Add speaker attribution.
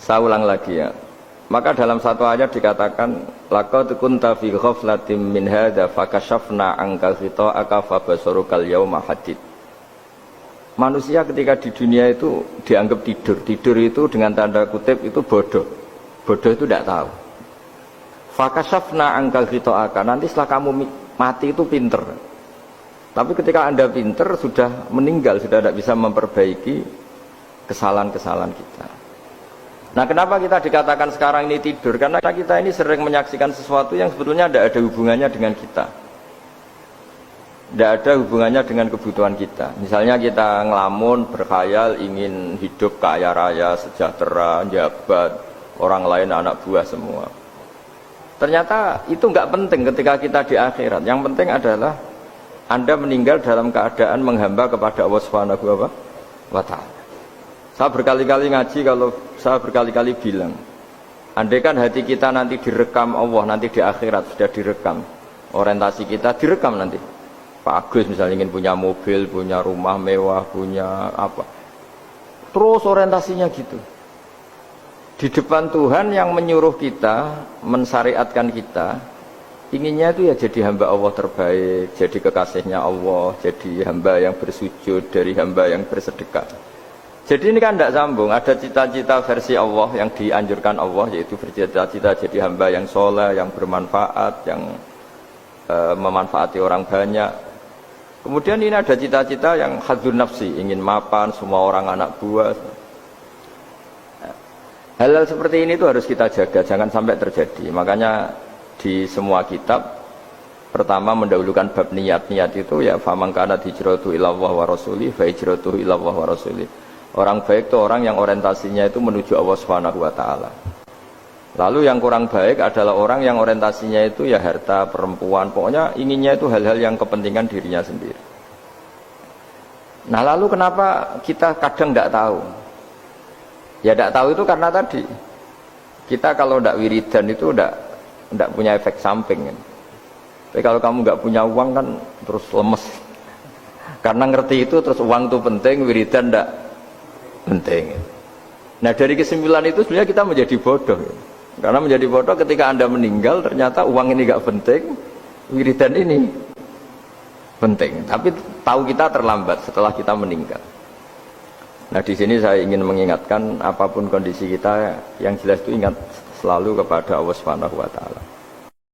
Speaker 1: Saya ulang lagi ya. Maka dalam satu ayat dikatakan laqad kunta fi ghaflatin min hadza fakashafna anka ghita'aka fabasarukal yauma hadid. Manusia ketika di dunia itu dianggap tidur. Tidur itu dengan tanda kutip itu bodoh. Bodoh itu tidak tahu. Fakashafna anka ghita'aka. Nanti setelah kamu mati itu pinter. Tapi ketika Anda pinter sudah meninggal, sudah tidak bisa memperbaiki kesalahan-kesalahan kita. Nah, kenapa kita dikatakan sekarang ini tidur? Karena kita ini sering menyaksikan sesuatu yang sebetulnya tidak ada hubungannya dengan kita. Tidak ada hubungannya dengan kebutuhan kita. Misalnya kita ngelamun, berkhayal, ingin hidup kaya raya, sejahtera, jabat, orang lain anak buah semua. Ternyata itu nggak penting ketika kita di akhirat. Yang penting adalah Anda meninggal dalam keadaan menghamba kepada Allah Subhanahu wa Ta'ala. Saya berkali-kali ngaji, kalau saya berkali-kali bilang, andai kan hati kita nanti direkam Allah, nanti di akhirat sudah direkam, orientasi kita direkam nanti. Pak Agus misalnya ingin punya mobil, punya rumah mewah, punya apa, terus orientasinya gitu. Di depan Tuhan yang menyuruh kita, mensyariatkan kita, inginnya itu ya jadi hamba Allah terbaik, jadi kekasihnya Allah, jadi hamba yang bersujud, dari hamba yang bersedekah. Jadi ini kan tidak sambung, ada cita-cita versi Allah yang dianjurkan Allah, yaitu bercita-cita jadi hamba yang soleh, yang bermanfaat, yang memanfaati orang banyak. Kemudian ini ada cita-cita yang hadzun nafsi, ingin mapan, semua orang anak buah. Hal-hal seperti ini itu harus kita jaga, jangan sampai terjadi. Makanya di semua kitab, pertama mendahulukan bab niat. Niat itu ya faman kana hijratuhu ilallah wa rasulih fa hijratuhu ilallah wa rasulih. Orang baik itu orang yang orientasinya itu menuju Allah Subhanahu wa Ta'ala. Lalu yang kurang baik adalah orang yang orientasinya itu ya harta, perempuan, pokoknya inginnya itu hal-hal yang kepentingan dirinya sendiri. Nah, lalu kenapa kita kadang tidak tahu? Ya tidak tahu itu karena tadi kita kalau tidak wiridan itu tidak punya efek samping kan? Tapi kalau kamu nggak punya uang kan terus lemes. Karena ngerti itu terus uang itu penting, wiridan tidak penting. Nah, dari kesimpulan itu sebenarnya kita menjadi bodoh. Karena menjadi bodoh ketika Anda meninggal ternyata uang ini nggak penting, wiridan ini penting. Tapi tahu kita terlambat setelah kita meninggal. Nah, di sini saya ingin mengingatkan apapun kondisi kita, yang jelas itu ingat selalu kepada Allah Subhanahu wa Ta'ala.